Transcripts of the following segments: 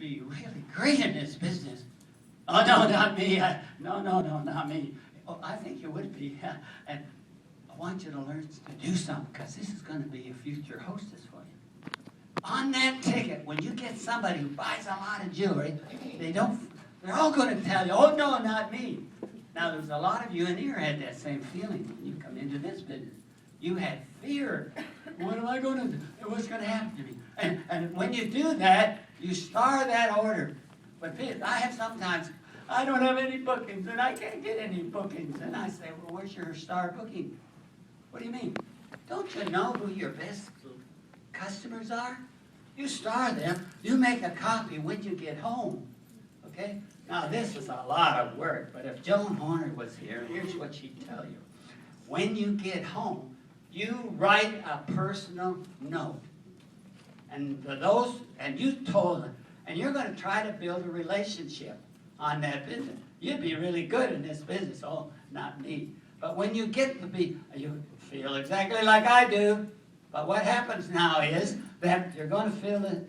be really great in this business. Oh, no, not me. No, not me. Oh, I think you would be. And I want you to learn to do something, because this is going to be a future hostess for you. On that ticket, when you get somebody who buys a lot of jewelry, they're all going to tell you, oh, no, not me. Now, there's a lot of you in here had that same feeling when you come into this business. You had fear. What am I going to do? What's going to happen to me? And when you do that, you star that order. But I have sometimes, I don't have any bookings, and I can't get any bookings. And I say, well, where's your star booking? What do you mean? Don't you know who your best customers are? You star them. You make a copy when you get home. Okay? Now, this is a lot of work, but if Joan Horner was here, here's what she'd tell you. When you get home, you write a personal note. And you told them, and you're going to try to build a relationship on that business. You'd be really good in this business. Oh, not me. But when you get to be, you feel exactly like I do. But what happens now is that you're going to feel it.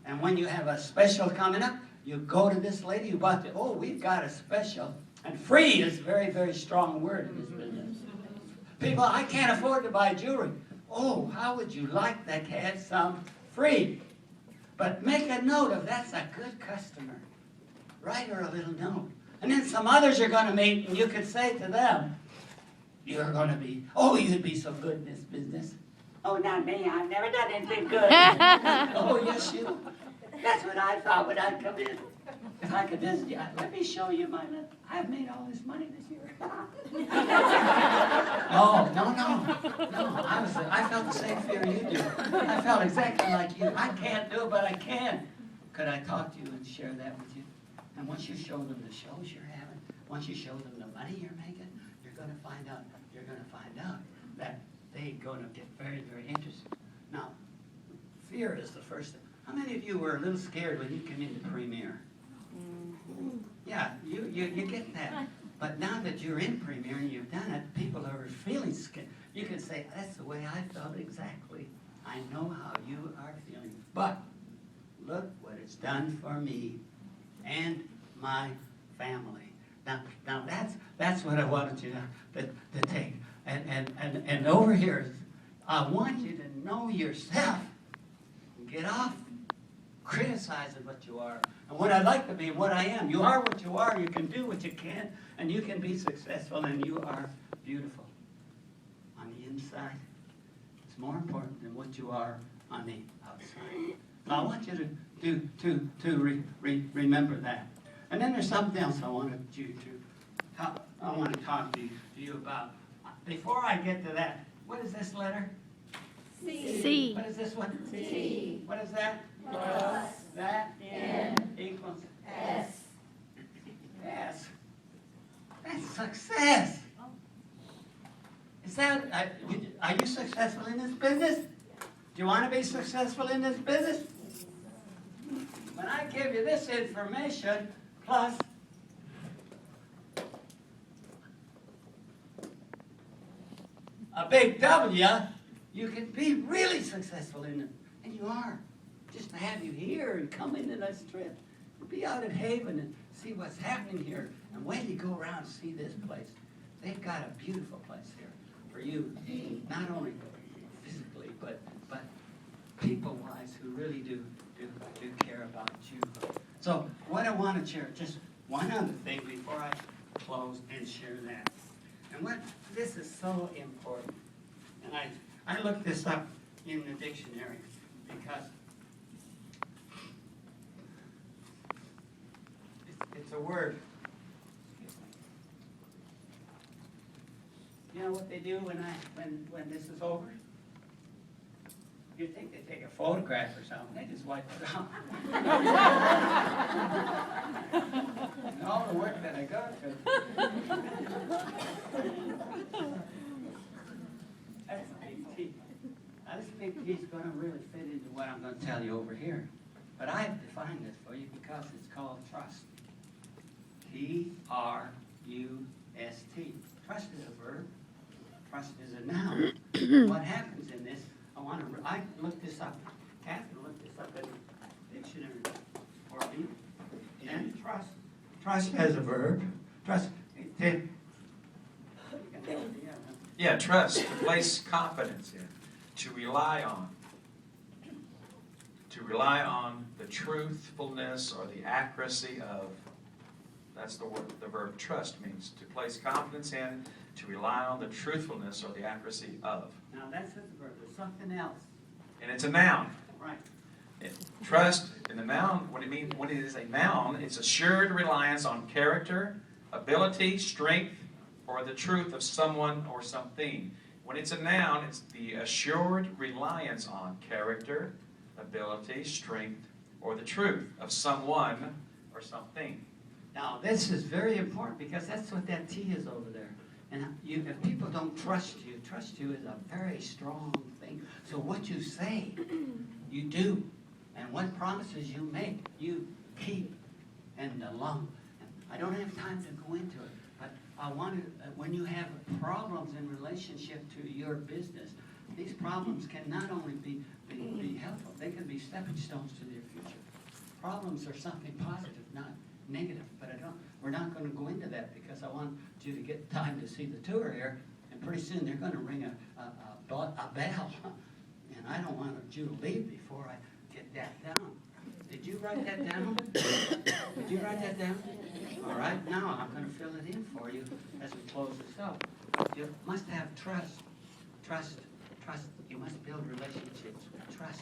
And when you have a special coming up, you go to this lady who bought the, oh, we've got a special. And free is a very, very strong word in this business. People, I can't afford to buy jewelry. Oh, how would you like to have some free? But make a note of that's a good customer. Write her a little note. And then some others you're going to meet, and you could say to them, you're going to be, oh, you'd be so good in this business. Oh, not me. I've never done anything good. Oh, yes, you. That's what I thought when I'd come in. If I could just, let me show you I've made all this money this year. Oh, no. I felt the same fear you do. I felt exactly like you. I can't do it, but I can. Could I talk to you and share that with you? And once you show them the shows you're having, once you show them the money you're making, you're going to find out that they're going to get very, very interested. Now, fear is the first thing. How many of you were a little scared when you came into Premier? Yeah, you get that. But now that you're in Premier and you've done it, people are feeling scared. You can say, that's the way I felt exactly. I know how you are feeling. But look what it's done for me and my family. Now that's what I wanted you to take. And over here, I want you to know yourself. Get off criticizing what you are and what I'd like to be and what I am. You are what you are. You can do what you can, and you can be successful, and you are beautiful. On the inside, it's more important than what you are on the outside. So I want you to remember that. And then there's something else I wanted you to talk. I want to talk to you about. Before I get to that, what is this letter? C. What is this one? T. What is that? Plus. That? N. Equals? S. S. That's success. Is that, are you successful in this business? Do you want to be successful in this business? When I give you this information, plus a big W, you can be really successful in it. And you are. Just to have you here and come into this trip and be out at Haven and see what's happening here. And wait till you go around and see this place. They've got a beautiful place here for you, not only physically, but people-wise who really do care about you. So what I want to share, just one other thing before I close and share that. And this is so important. And I looked this up in the dictionary because it's a word. You know what they do when this is over? You think they take a photograph or something, they just wipe it out. And all the work that I go to. That's big T. Now this big T is going to really fit into what I'm going to tell you over here. But I've defined this for you because it's called trust. Trust. Trust is a verb. Trust is a noun. What happens in this, I looked this up. Catherine looked this up in the dictionary for me. Trust as a verb. Trust. Yeah, trust, to place confidence in, to rely on. To rely on the truthfulness or the accuracy of. That's the word the verb trust means. To place confidence in, to rely on the truthfulness or the accuracy of. Now that's a verb. There's something else. And it's a noun. Right. Trust in the noun, when it is a noun, it's assured reliance on character, ability, strength, or the truth of someone or something. When it's a noun, it's the assured reliance on character, ability, strength, or the truth of someone or something. Now this is very important because that's what that T is over there. And if people don't trust you is a very strong thing. So what you say, you do. And what promises you make, you keep. And I don't have time to go into it, but I want to, when you have problems in relationship to your business, these problems can not only be helpful, they can be stepping stones to your future. Problems are something positive, not negative, but we're not going to go into that because I want you to get time to see the tour here, and pretty soon they're going to ring a bell, and I don't want you to leave before I get that down. Did you write that down? Did you write that down? All right, now I'm going to fill it in for you as we close this up. You must have trust. Trust. You must build relationships with trust.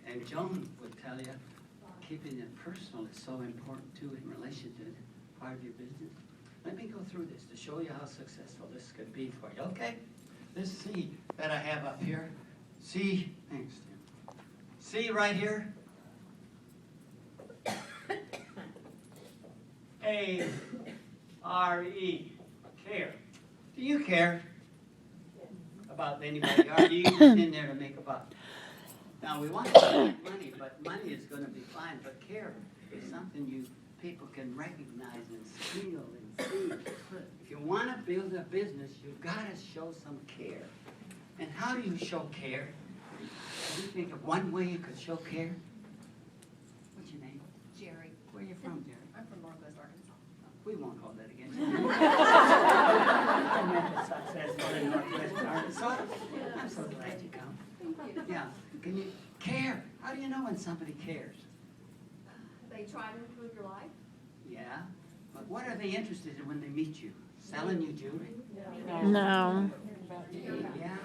And Joan would tell you, keeping it personal is so important too in relation to part of your business. Let me go through this to show you how successful this could be for you. Okay? This C that I have up here. C, thanks, Tim. C right here. A-R-E, care. Do you care about anybody? Are you just in there to make a buck? Now, we want to make money, but money is going to be fine. But care is something people can recognize and feel and see. If you want to build a business, you've got to show some care. And how do you show care? Can you think of one way you could show care? What's your name? Jerry. Where are you from, Jerry? I'm from Northwest Arkansas. We won't hold that against you. I met the successful in Northwest Arkansas. I'm so glad you come. Thank you. Yeah. Can you care? How do you know when somebody cares? They try to improve your life. Yeah. But what are they interested in when they meet you? Selling you jewelry? No. Yeah.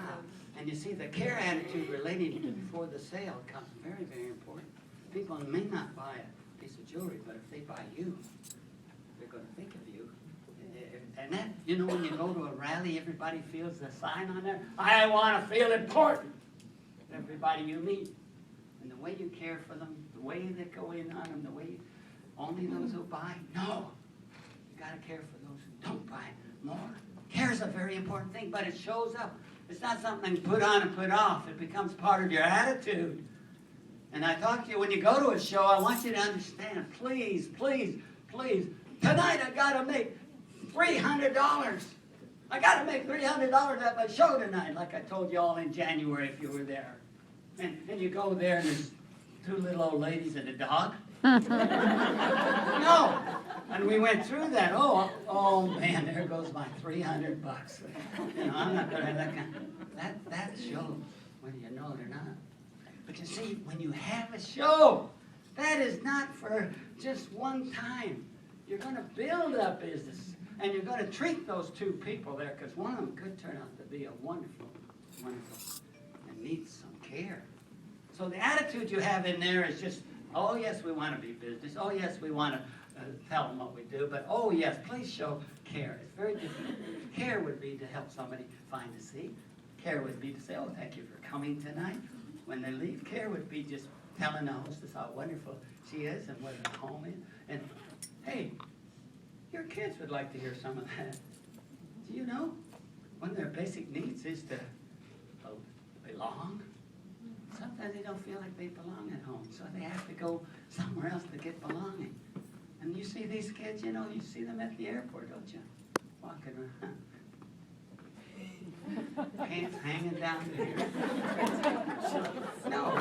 And you see, the care attitude relating to before the sale comes very, very important. People may not buy a piece of jewelry, but if they buy you, they're going to think of you. And that, when you go to a rally, everybody feels the sign on there. I want to feel important. Everybody you meet. And the way you care for them, the way that go in on them, the way only those who buy. No. You got to care for those who don't buy more. Care is a very important thing, but it shows up. It's not something you put on and put off. It becomes part of your attitude. And I talk to you, when you go to a show, I want you to understand, please, please, please, tonight I got to make $300. I got to make $300 at my show tonight, like I told you all in January if you were there. And you go there and there's two little old ladies and a dog. No. And we went through that. Oh man, there goes my $300. I'm not going to have that kind. That shows whether you know it or not. But you see, when you have a show, that is not for just one time. You're going to build a business, and you're going to treat those two people there, because one of them could turn out to be a wonderful, and needs some care. So the attitude you have in there is just, oh yes, we want to be business. Oh yes, we want to tell them what we do. But oh yes, please show care. It's very different. Care would be to help somebody find a seat. Care would be to say, oh, thank you for coming tonight. When they leave, care would be just telling the hostess how wonderful she is and what her home is. And hey, your kids would like to hear some of that. Do you know? One of their basic needs is to belong. Sometimes they don't feel like they belong at home, so they have to go somewhere else to get belonging. And you see these kids, you see them at the airport, don't you? Walking around. Pants hanging down here. No.